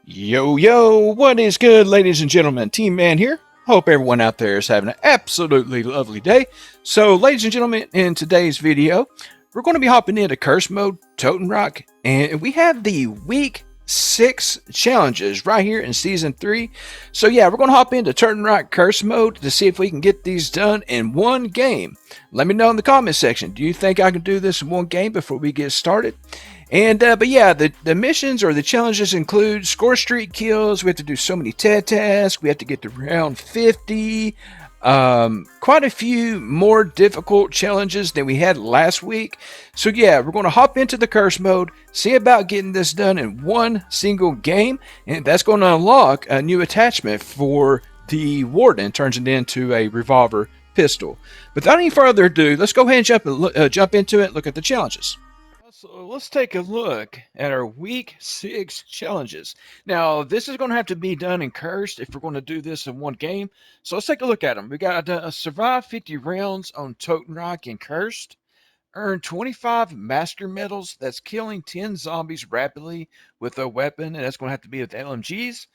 Yo, what is good, ladies and gentlemen? Team Man here. Hope everyone out there is having an absolutely lovely day. So, ladies and gentlemen, in today's video, we're going to be hopping into Curse Mode, Totem Rock, and we have the Week 6 challenges right here in Season 3. So, yeah, we're going to hop into Totem Rock Curse Mode to see if we can get these done in one game. Let me know in the comment section, do you think I can do this in one game before we get started? And but yeah, the missions or the challenges include Scorestreak kills. We have to do so many TED tasks. We have to get to round 50. Quite a few more difficult challenges than we had last week. So yeah, we're going to hop into the curse mode, see about getting this done in one single game, and that's going to unlock a new attachment for the warden. Turns it into a revolver pistol. Without any further ado, let's go ahead and jump into it. Look at the challenges. So let's take a look at our Week 6 challenges. Now, this is going to have to be done in Cursed if we're going to do this in one game. So let's take a look at them. We got survive 50 rounds on Totem Rock and Cursed. Earn 25 Master Medals. That's killing 10 zombies rapidly with a weapon, and that's going to have to be with LMGs.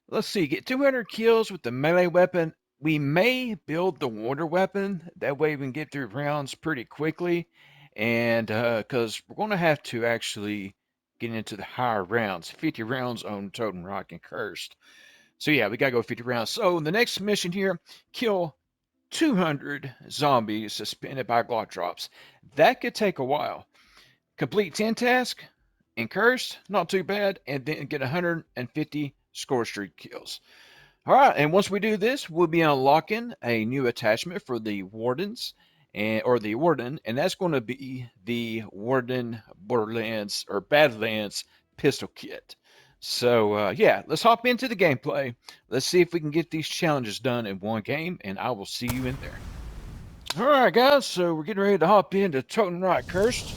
Let's see, get 200 kills with the melee weapon. We may build the wonder weapon. That way we can get through rounds pretty quickly. And because we're going to have to actually get into the higher rounds, 50 rounds on Totem Rock and Cursed. So yeah, we got to go 50 rounds. So the next mission here, kill 200 zombies suspended by Glock drops. That could take a while. Complete 10 tasks in Cursed, not too bad, and then get 150 Scorestreak kills. All right, and once we do this, we'll be unlocking a new attachment for the wardens. Or the warden, and that's going to be the Warden Borderlands or Badlands pistol kit. So yeah, let's hop into the gameplay. Let's see if we can get these challenges done in one game, and I will see you in there. All right, guys, so we're getting ready to hop into Totem Rock Cursed.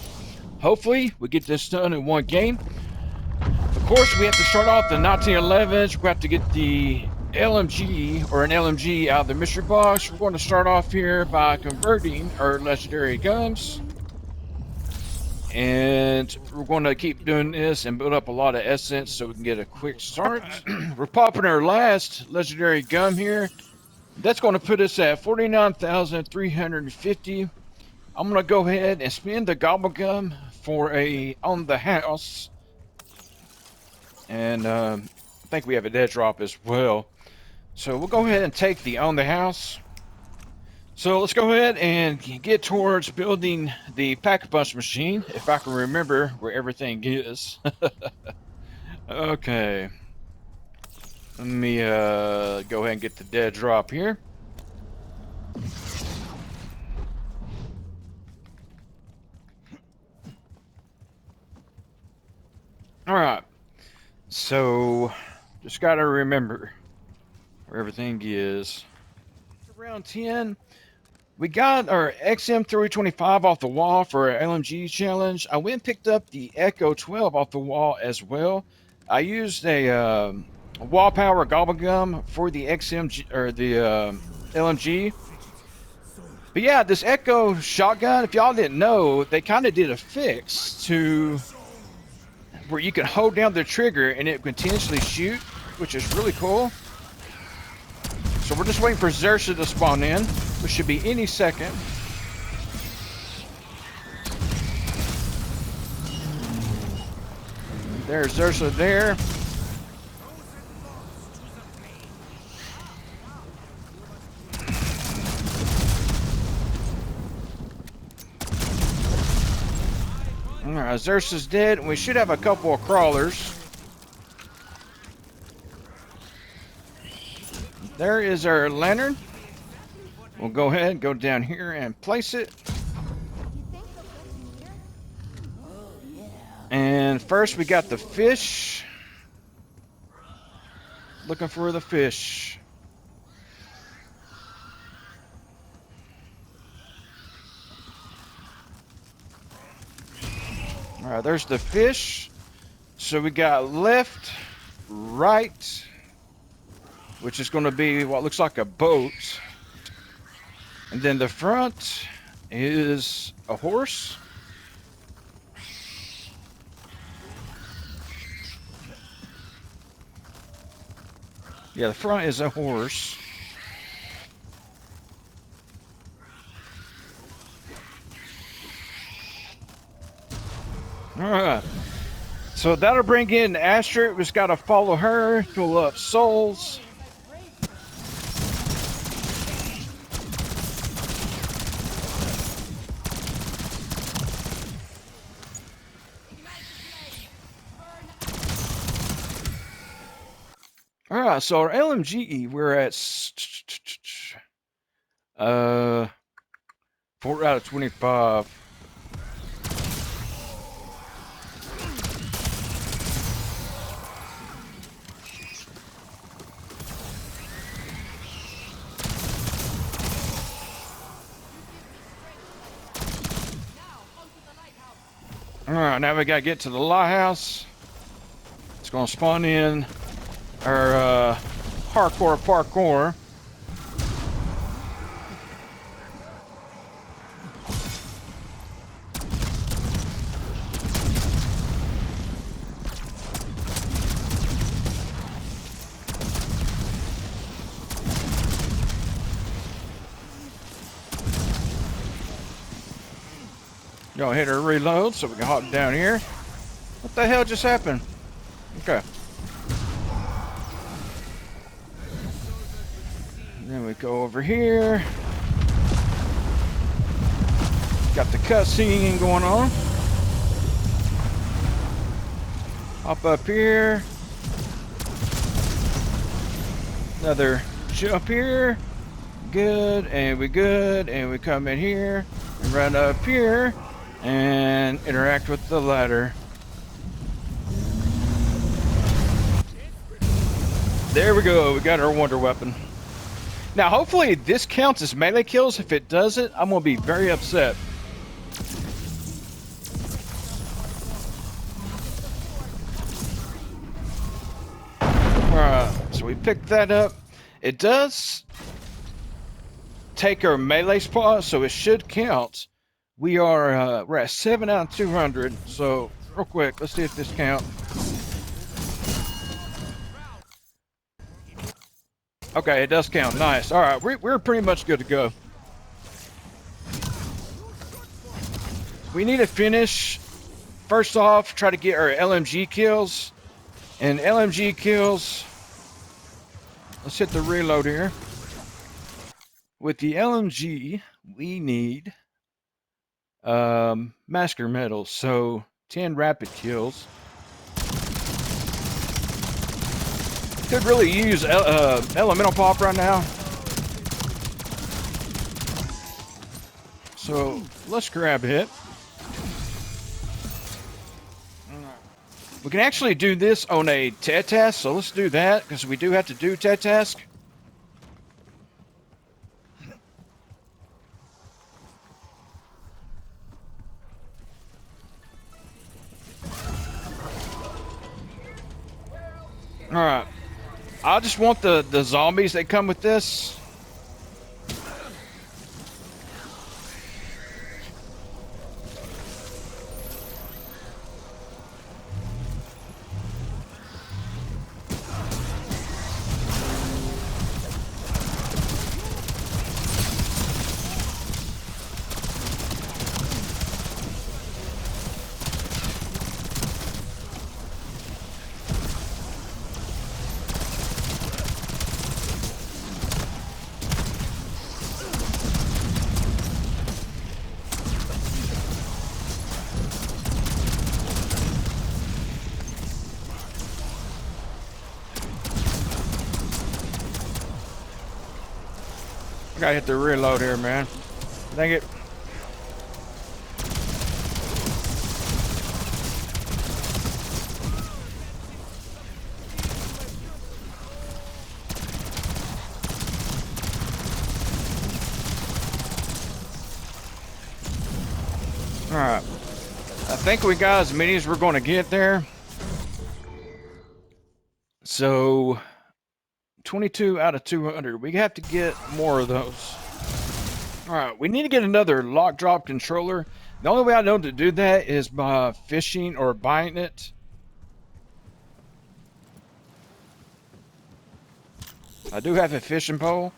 Hopefully, we get this done in one game. Of course, we have to start off the 1911s. We have to get the LMG or an LMG out of the mystery box. We're going to start off here by converting our legendary guns, and we're going to keep doing this and build up a lot of essence so we can get a quick start. We're popping our last legendary gun here. That's going to put us at 49,350. I'm going to go ahead and spend the gobble gum for a on the house, and I think we have a dead drop as well. So we'll go ahead and take the on the house. So let's go ahead and get towards building the pack-a-punch machine, if I can remember where everything is. Okay. Let me go ahead and get the dead drop here. Alright. So, just gotta remember where everything is. Round 10, we got our XM325 off the wall for our LMG challenge. I went and picked up the Echo 12 off the wall as well. I used a wall power gobble gum for the XMG or the LMG. But yeah, this Echo shotgun, if y'all didn't know, they kind of did a fix to where you can hold down the trigger and it continuously shoot, which is really cool. So we're just waiting for Zersa to spawn in, which should be any second. There's Zersa there. Alright, Zersa's dead, and we should have a couple of crawlers. There is our lantern. We'll go ahead and go down here and place it. And first we got the fish. Looking for the fish. Alright, there's the fish. So we got left, right, which is going to be what looks like a boat. And then the front is a horse. Yeah, the front is a horse. Alright. So that'll bring in Astrid. We just gotta follow her, fill up souls. Alright, so our LMG, we're at 4 out of 25. Alright, now we gotta get to the lighthouse. It's gonna spawn in our hardcore parkour. Gonna hit our reload so we can hop down here. What the hell just happened? Okay. And then we go over here. Got the cutscene going on. Hop up here. Another jump here. Good, and we good, and we come in here and run up here and interact with the ladder. There we go, we got our wonder weapon. Now hopefully this counts as melee kills. If it doesn't, I'm gonna be very upset. Alright, so we picked that up. It does take our melee spot, so it should count. We are we're at 7 out of 200. So real quick, let's see if this counts. Okay, it does count. Nice. All right, we're pretty much good to go. We need to finish. First off, try to get our LMG kills. And LMG kills. Let's hit the reload here. With the LMG, we need masker medals. So 10 rapid kills. Could really use elemental pop right now. So let's grab it. We can actually do this on a TED task, so let's do that because we do have to do TED task. All right. I just want the zombies that come with this. I gotta hit the reload here, man. Dang it. Alright. I think we got as many as we're going to get there. So 22 out of 200. We have to get more of those. Alright, we need to get another lock drop controller. The only way I know to do that is by fishing or buying it. I do have a fishing pole.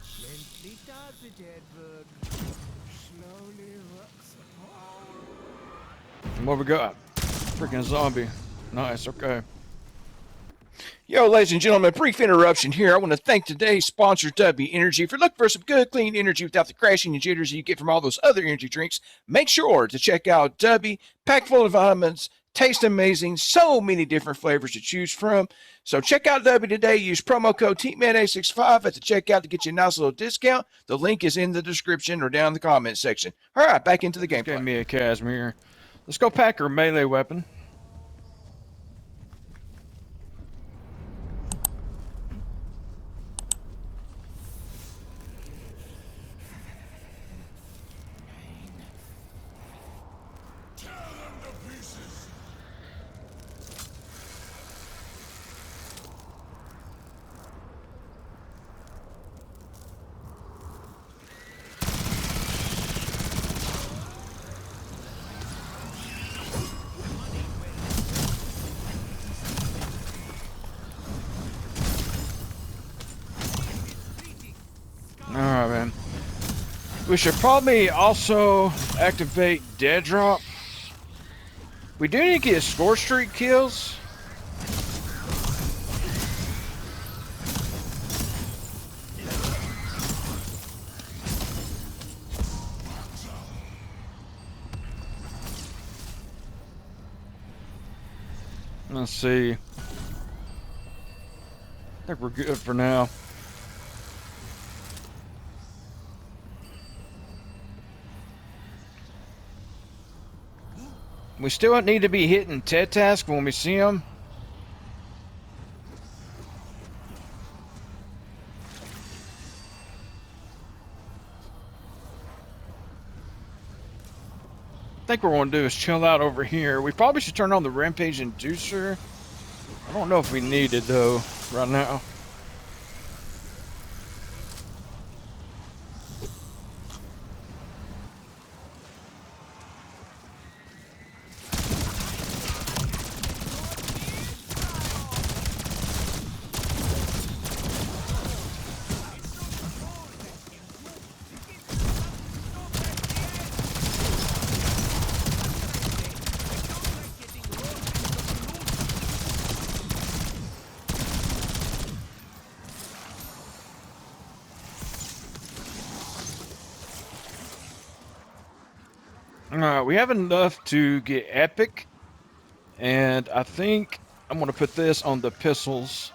Gently does it, Edward. Slowly works upon. And what we got? Freaking zombie. Nice, okay. Yo, ladies and gentlemen, brief interruption here. I want to thank today's sponsor, dubbyenergy. If you're looking for some good, clean energy without the crashing and jitters you get from all those other energy drinks, make sure to check out Dubby, packed full of vitamins, taste amazing, so many different flavors to choose from. So check out Dubby today. Use promo code TeamMan865 at the checkout to get you a nice little discount. The link is in the description or down in the comment section. All right, back into the gameplay. Give me a Casimir. Let's go pack her melee weapon. Alright, man. We should probably also activate dead drop. We do need to get Scorestreak kills. Let's see. I think we're good for now. We still need to be hitting Ted Task when we see them. I think what we're going to do is chill out over here. We probably should turn on the Rampage Inducer. I don't know if we need it though right now. Alright, we have enough to get epic, and I think I'm going to put this on the pistols.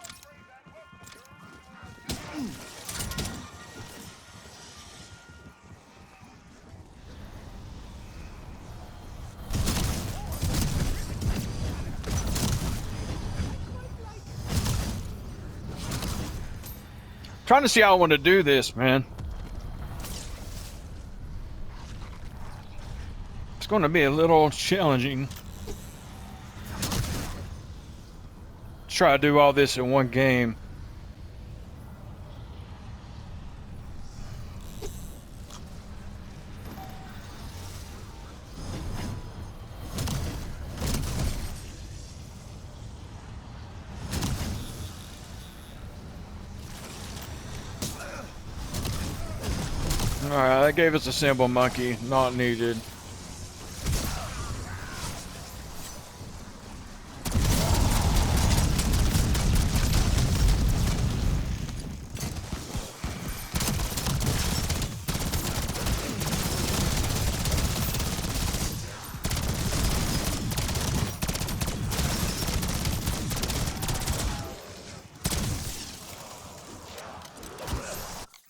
Trying to see how I want to do this, man. It's going to be a little challenging. Try to do all this in one game. Alright, that gave us a symbol monkey, not needed.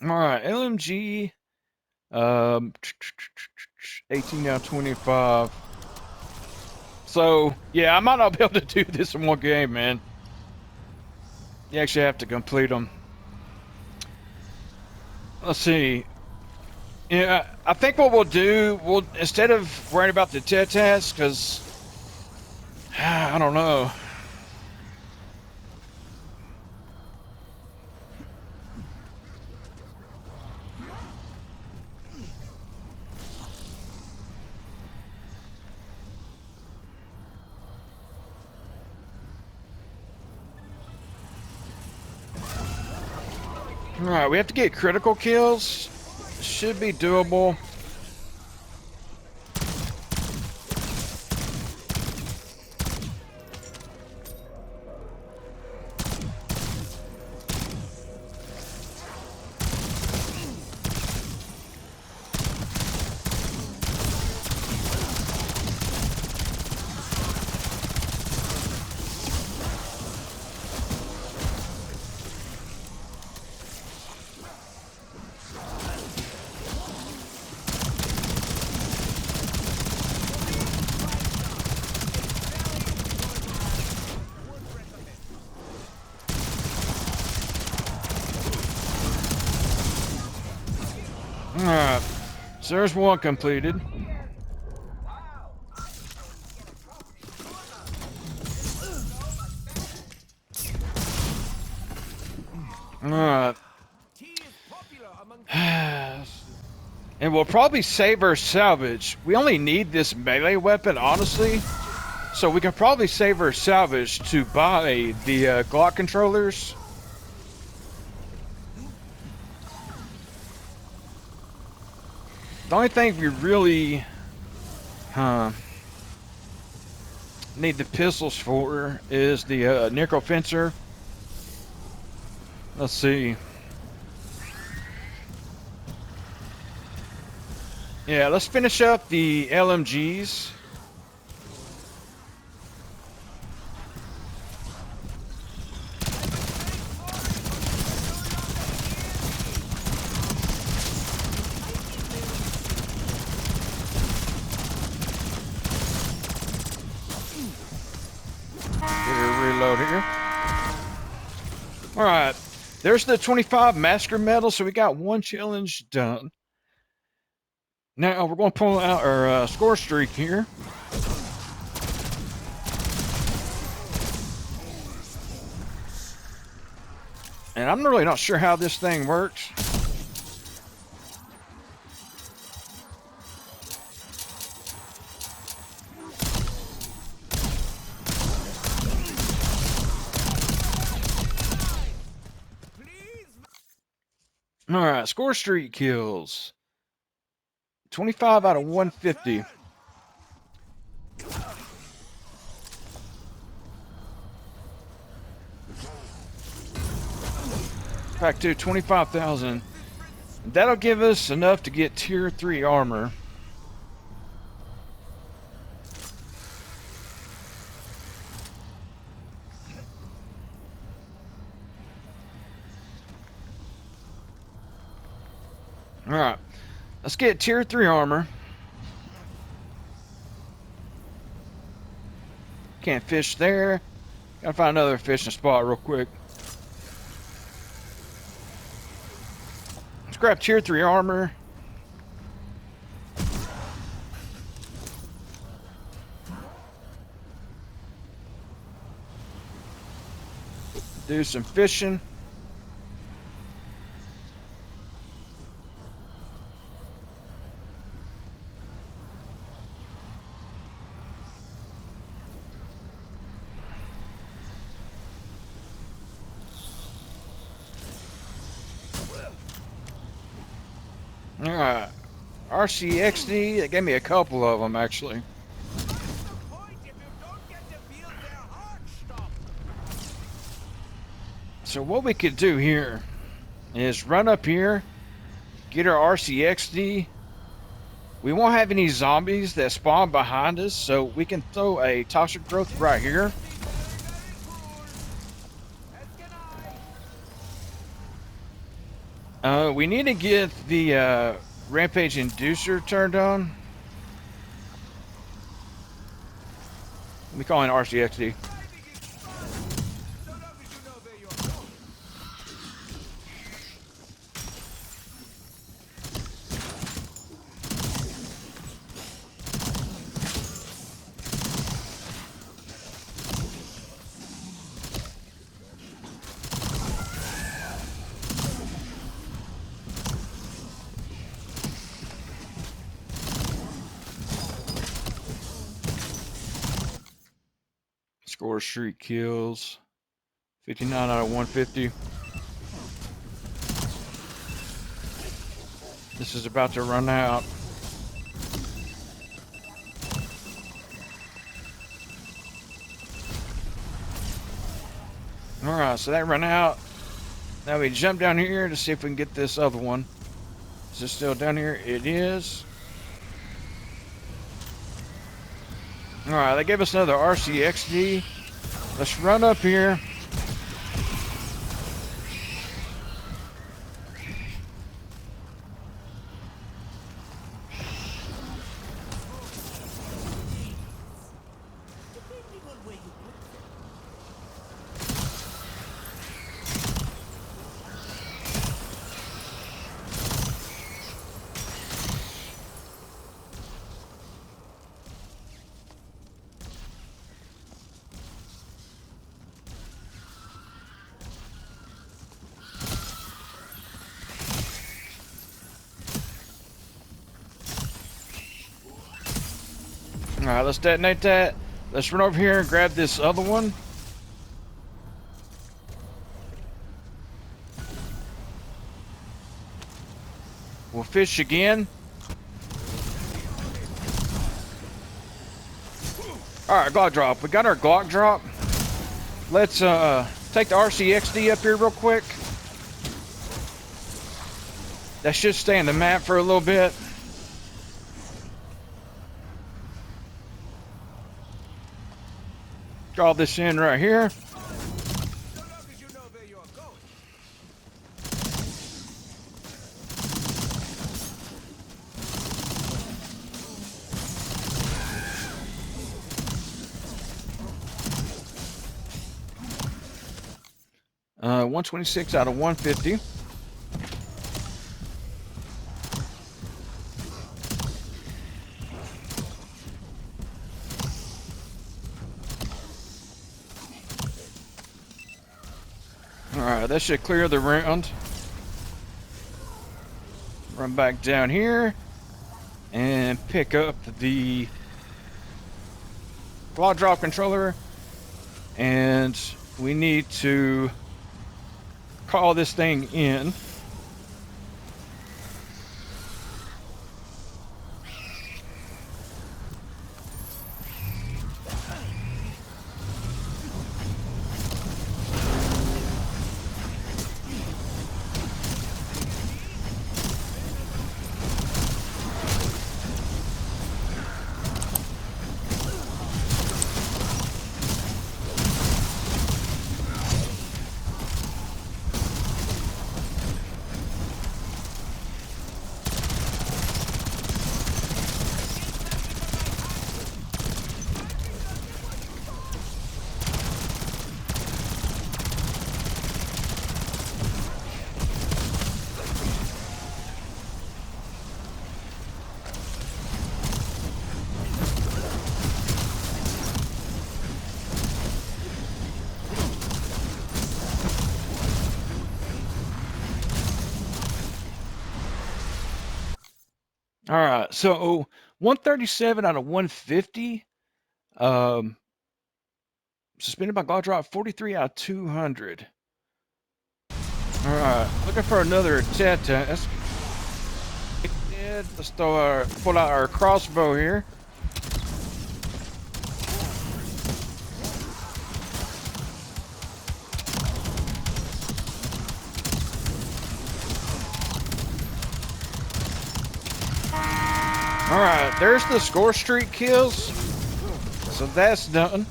Alright, LMG, 18 out of 25. So, yeah, I might not be able to do this in one game, man. You actually have to complete them. Let's see. Yeah, I think what we'll do, instead of worrying about the TED task, because I don't know. Alright, we have to get critical kills. Should be doable. Alright, so there's one completed. Alright. And we'll probably save our salvage. We only need this melee weapon, honestly. So we can probably save our salvage to buy the Glock controllers. The only thing we really need the pistols for is the necrofencer. Let's see. Yeah, let's finish up the LMGs. Reload here. Alright, there's the 25 massacre medal, so we got one challenge done. Now we're going to pull out our score streak here. And I'm really not sure how this thing works. Alright, score streak kills. 25 out of 150. Back to 25,000. That'll give us enough to get tier 3 armor. Alright, let's get tier 3 armor. Can't fish there. Gotta find another fishing spot real quick. Let's grab tier 3 armor. Do some fishing. Alright, RCXD, they gave me a couple of them actually. So what we could do here is run up here, get our RCXD. We won't have any zombies that spawn behind us, so we can throw a toxic growth right here. We need to get the rampage inducer turned on. We call it RCXD. Scorestreak kills. 59 out of 150. This is about to run out. Alright, so that ran out. Now we jump down here to see if we can get this other one. Is it still down here? It is. Alright, they gave us another RCXD. Let's run up here. Alright, let's detonate that. Let's run over here and grab this other one. We'll fish again. Alright, Glock drop. We got our Glock drop. Let's take the RCXD up here real quick. That should stay in the map for a little bit. Draw this in right here. 126 out of 150. Alright, that should clear the round. Run back down here and pick up the claw drop controller, and we need to call this thing in. Alright, so 137 out of 150. Suspended by God drop, 43 out of 200. Alright, looking for another test. Let's pull out our crossbow here. Alright, there's the Scorestreak kills. So that's done.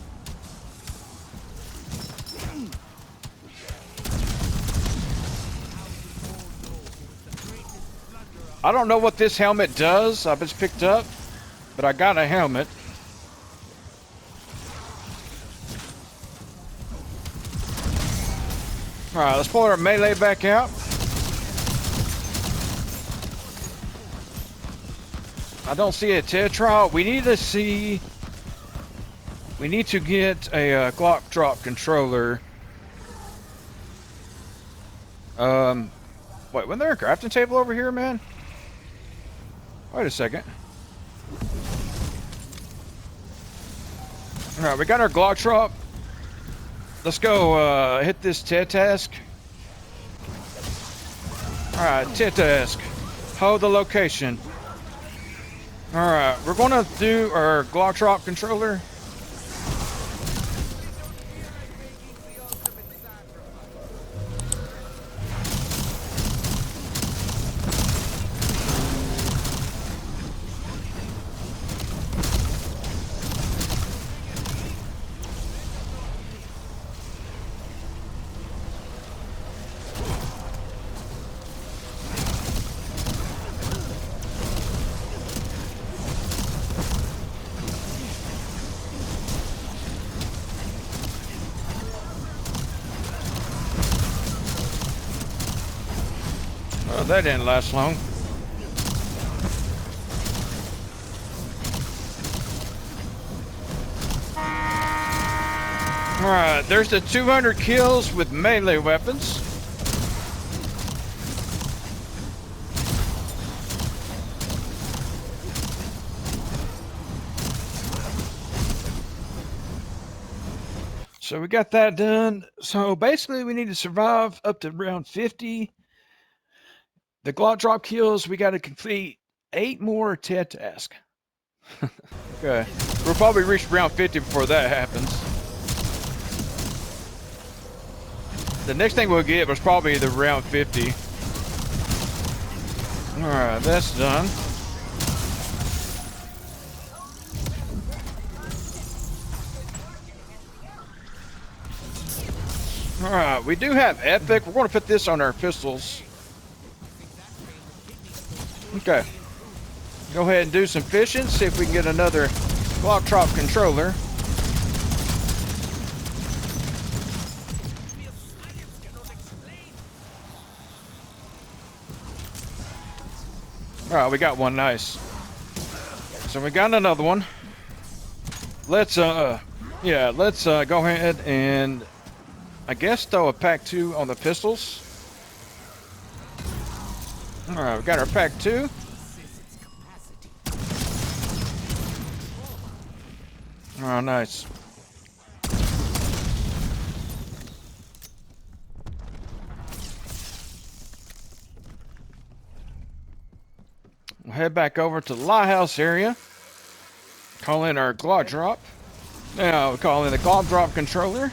I don't know what this helmet does. I've just picked up, but I got a helmet. Alright, let's pull our melee back out. I don't see a tetra. We need to get a Glock drop controller. Wait, wasn't there a crafting table over here, man? Wait a second. Alright, we got our Glock drop. Let's go hit this TED task. Alright, TED task. Hold the location. Alright, we're gonna do our Glockrop controller. Well, that didn't last long. Alright, there's the 200 kills with melee weapons. So we got that done. So basically we need to survive up to round 50. The Glock drop kills, we got to complete 8 more TED tasks. Okay, we'll probably reach round 50 before that happens. The next thing we'll get was probably the round 50. Alright, that's done. Alright, we do have epic. We're going to put this on our pistols. Okay. Go ahead and do some fishing. See if we can get another Glockrop controller. Alright, we got one. Nice. So we got another one. Let's go ahead and I guess throw a pack 2 on the pistols. Alright, we got our pack 2. Oh, nice. We'll head back over to the lighthouse area. Call in our Glock drop. Now we'll call in the Glock drop controller.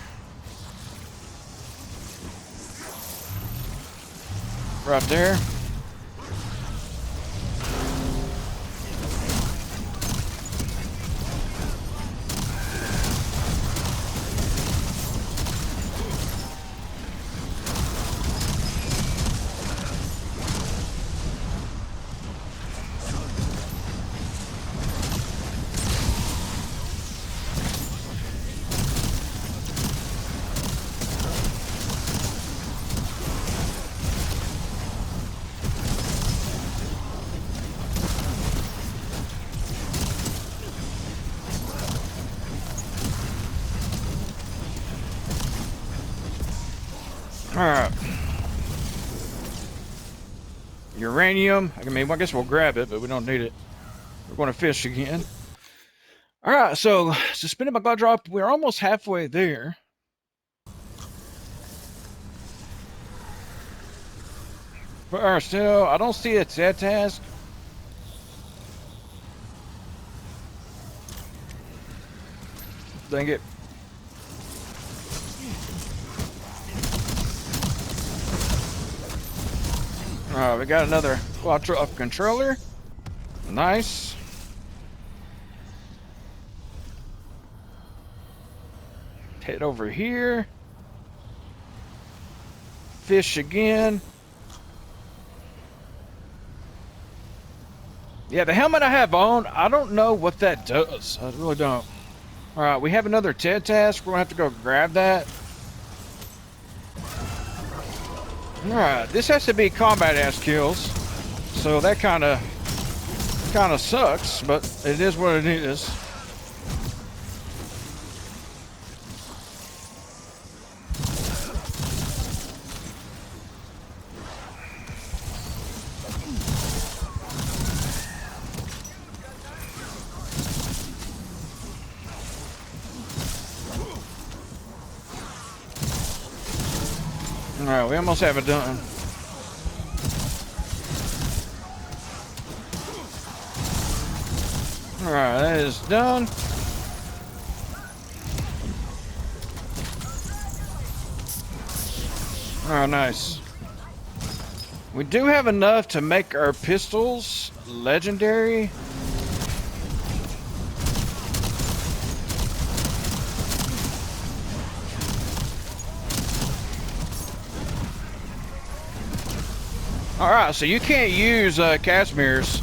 Right there. Alright. Uranium. I mean, I guess we'll grab it, but we don't need it. We're going to fish again. Alright, so suspended my Glock drop. We're almost halfway there. But still, I don't see a TED task. Dang it. Alright, we got another Glockrop controller. Nice. Head over here. Fish again. Yeah, the helmet I have on, I don't know what that does. I really don't. Alright, we have another TED task. We're going to have to go grab that. Alright, this has to be combat ass kills. So that kind of sucks, but it is what it is. Alright, we almost have it done. Alright, that is done. Oh, nice. We do have enough to make our pistols legendary. Alright, so you can't use Casimir's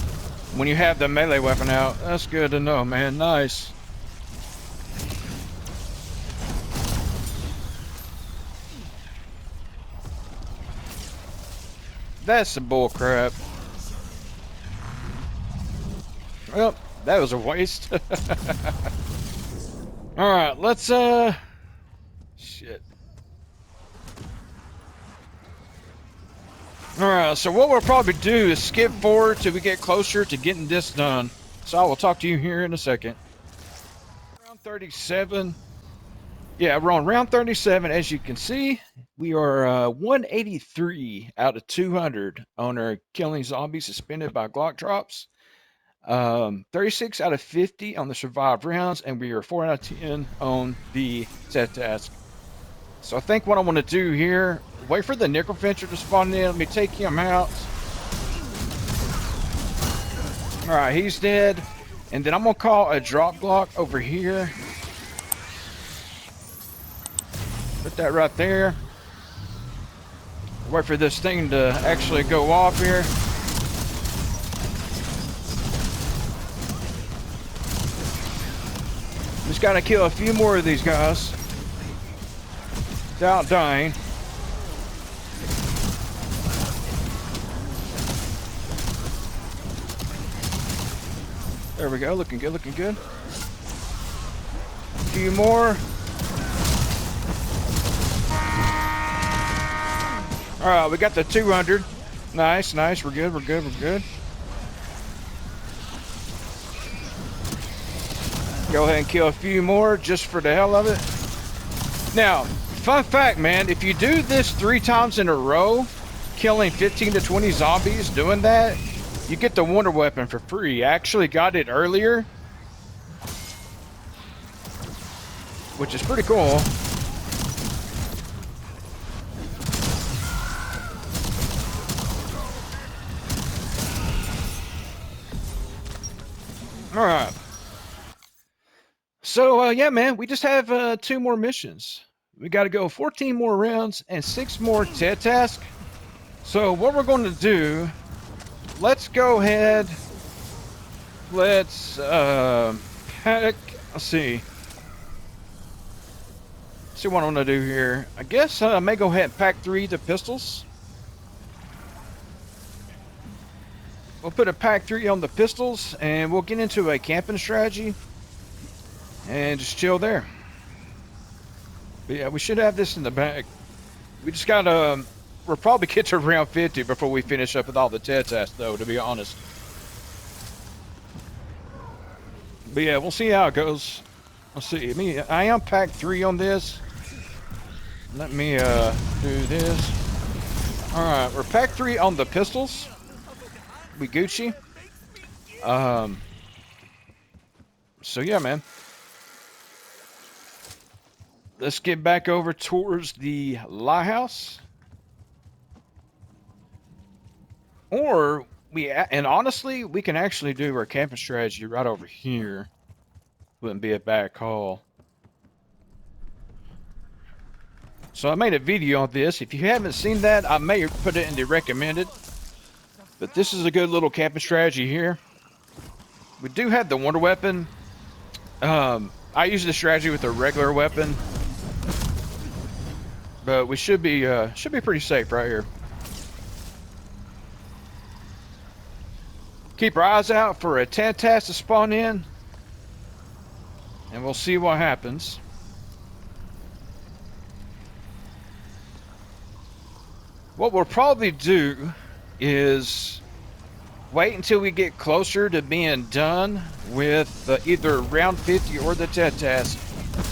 when you have the melee weapon out. That's good to know, man. Nice. That's some bull crap. Well, that was a waste. Alright, let's shit. Alright, so what we'll probably do is skip forward till we get closer to getting this done. So I will talk to you here in a second. Round 37. Yeah, we're on round 37. As you can see, we are 183 out of 200 on our killing zombies suspended by Glock drops. 36 out of 50 on the survived rounds, and we are 4 out of 10 on the set task. So I think what I want to do here, wait for the nickel fincher to spawn in. Let me take him out. Alright, he's dead. And then I'm going to call a drop block over here. Put that right there. Wait for this thing to actually go off here. Just got to kill a few more of these guys without dying. There we go, looking good, looking good. A few more. Alright, we got the 200. Nice, nice, we're good, we're good, we're good. Go ahead and kill a few more just for the hell of it. Now, fun fact, man, if you do this 3 times in a row, killing 15 to 20 zombies, doing that, you get the wonder weapon for free. I actually got it earlier, which is pretty cool. Alright. So, yeah, man, we just have 2 more missions. We got to go 14 more rounds and 6 more TED tasks. So, what we're going to do, let's go ahead. Let's, let's see. See what I want to do here. I guess I may go ahead and pack 3 the pistols. We'll put a pack 3 on the pistols, and we'll get into a camping strategy and just chill there. But yeah, we should have this in the bag. We just gotta, we'll probably get to round 50 before we finish up with all the TED tasks, though, to be honest. But yeah, we'll see how it goes. Let's see. I am pack 3 on this. Let me do this. Alright, we're pack 3 on the pistols. We Gucci. So yeah, man. Let's get back over towards the lighthouse. Or and honestly, we can actually do our camping strategy right over here. Wouldn't be a bad call. So I made a video on this. If you haven't seen that, I may put it in the recommended. But this is a good little camping strategy here. We do have the wonder weapon. I use the strategy with a regular weapon. But we should be pretty safe right here. Keep our eyes out for a TED task to spawn in. And we'll see what happens. What we'll probably do is wait until we get closer to being done with either round 50 or the TED task.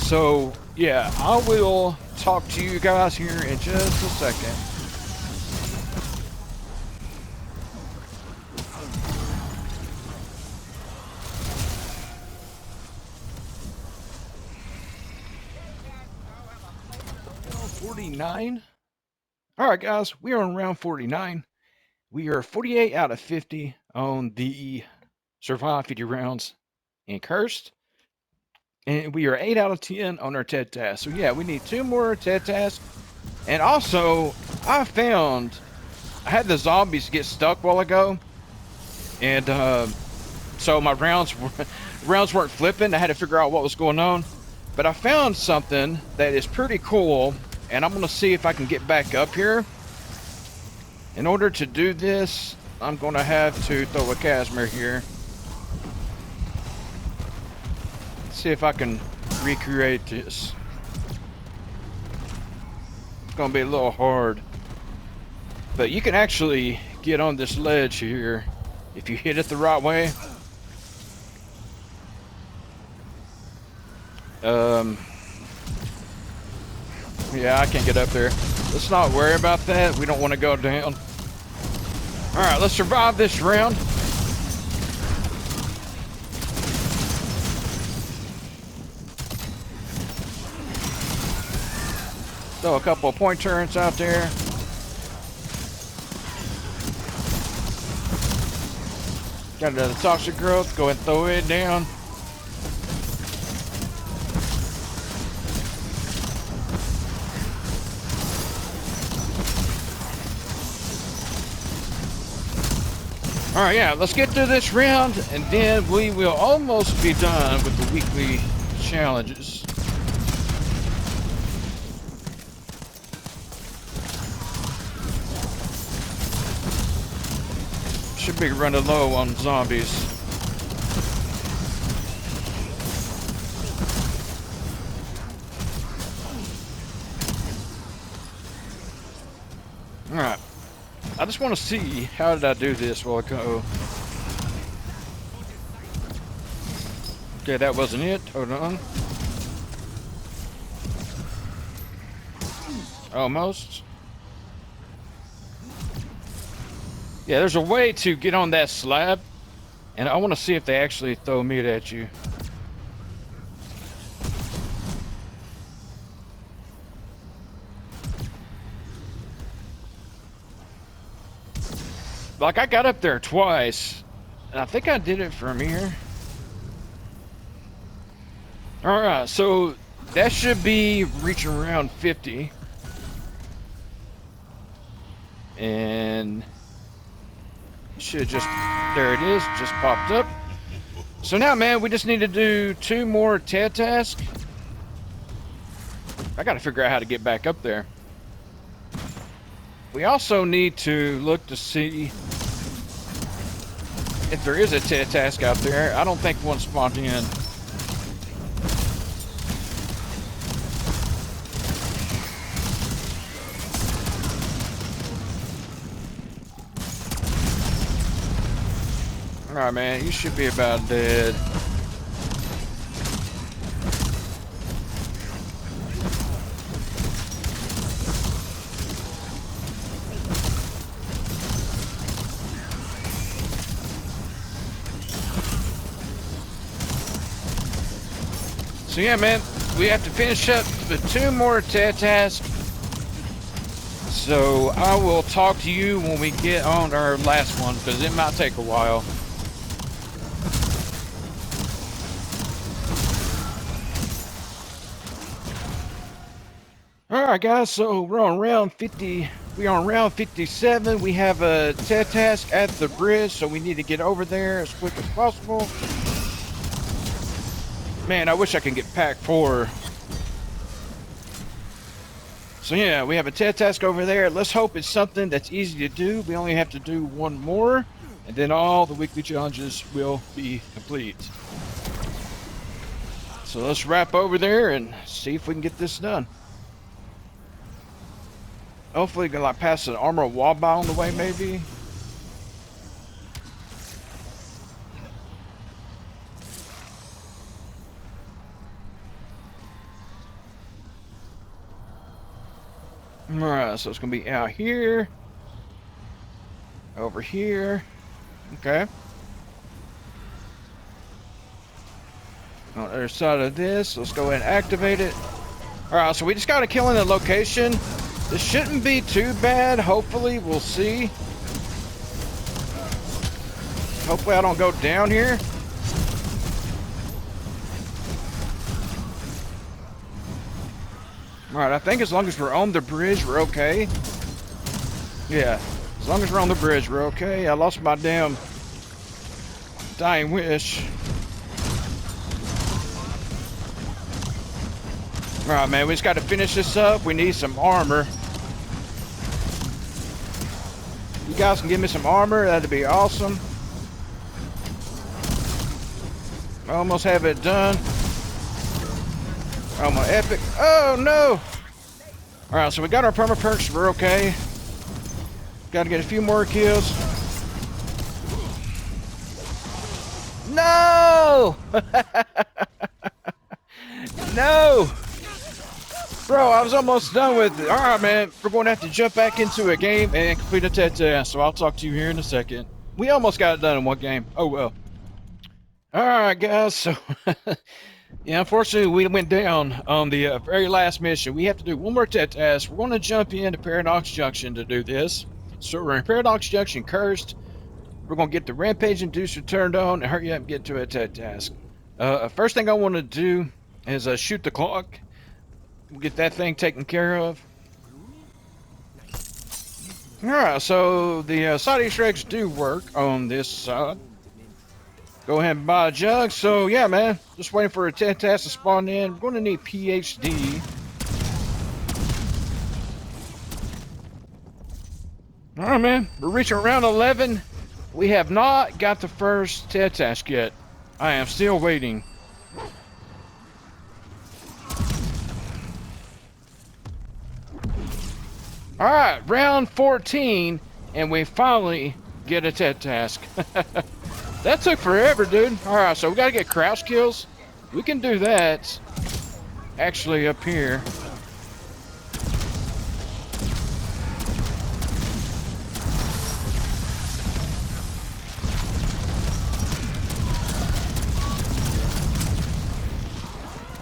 So yeah, I will talk to you guys here in just a second. 49. All right, guys, we are on round 49. We are 48 out of 50 on the survive 50 rounds in cursed. And we are 8 out of 10 on our TED task. So yeah, we need 2 more TED tasks. And also, I found I had the zombies get stuck a while ago. And so my rounds weren't flipping. I had to figure out what was going on. But I found something that is pretty cool. And I'm going to see if I can get back up here. In order to do this, I'm going to have to throw a Casimir here. See if I can recreate this. It's going to be a little hard. But you can actually get on this ledge here if you hit it the right way. Yeah, I can't get up there. Let's not worry about that. We don't want to go down. All right, let's survive this round. Throw a couple of point turrets out there. Got another toxic growth. Go ahead and throw it down. All right, yeah, let's get through this round, and then we will almost be done with the weekly challenges. Should be running low on zombies. All right. I just want to see, how did I do this while ago? Okay, that wasn't it. Hold on. Almost. Yeah, there's a way to get on that slab, and I want to see if they actually throw meat at you. Like, I got up there twice, and I think I did it from here. Alright, so that should be reaching around 50. And should just, there it is, just popped up. So now, man, we just need to do 2 more TED tasks. I gotta figure out how to get back up there. We also need to look to see if there is a TED task out there. I don't think one spawned in. Alright, man, you should be about dead. So yeah, man, we have to finish up with 2 more TED tasks. So I will talk to you when we get on our last one, because it might take a while. Alright guys, so we're on round 50. We're on round 57. We have a TED task at the bridge, so we need to get over there as quick as possible. Man, I wish I could get pack 4. So yeah, we have a TED task over there. Let's hope it's something that's easy to do. We only have to do 1 more, and then all the weekly challenges will be complete. So let's wrap over there and see if we can get this done. Hopefully, gonna like pass an armor wall by on the way, maybe. Alright, so it's gonna be out here, over here. Okay. On the other side of this, let's go ahead and activate it. Alright, so we just got to kill in the location. This shouldn't be too bad. Hopefully, we'll see. Hopefully I don't go down here. Alright, I think as long as we're on the bridge, we're okay. Yeah, as long as we're on the bridge, we're okay. I lost my damn dying wish. Alright, man, we just got to finish this up. We need some armor. You guys can give me some armor, that'd be awesome. I almost have it done. Oh, my epic. Oh, no! Alright, so we got our perma perks, we're okay. Got to get a few more kills. No! No! Bro, I was almost done with it. Alright, man. We're going to have to jump back into a game and complete a test. So I'll talk to you here in a second. We almost got it done in one game. Oh, well. Alright, guys. So, yeah, unfortunately, we went down on the very last mission. We have to do one more task. We're going to jump into Paradox Junction to do this. So we're in Paradox Junction cursed. We're going to get the Rampage Inducer turned on and hurry up and get to a task. First thing I want to do is shoot the clock. We'll get that thing taken care of. Alright, so the side Easter eggs do work on this side. Go ahead and buy a jug. So yeah, man, just waiting for a task to spawn in. We're going to need PhD. Alright, man, we're reaching round 11. We have not got the first task yet. I am still waiting. Alright, round 14, and we finally get a task. That took forever, dude. Alright, so we gotta get crouch kills. We can do that actually up here.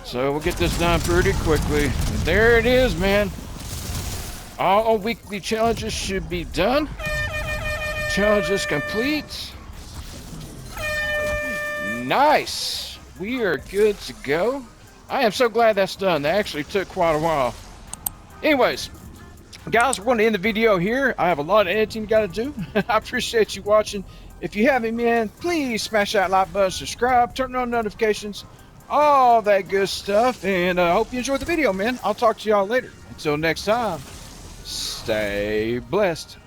So we'll get this done pretty quickly. There it is, man. All weekly challenges should be done. Challenges complete. Nice. We are good to go. I am so glad that's done. That actually took quite a while. Anyways, guys, we're going to end the video here. I have a lot of editing got to do. I appreciate you watching. If you haven't, man, please smash that like button, subscribe, turn on notifications, all that good stuff. And I hope you enjoyed the video, man. I'll talk to y'all later. Until next time. Stay blessed.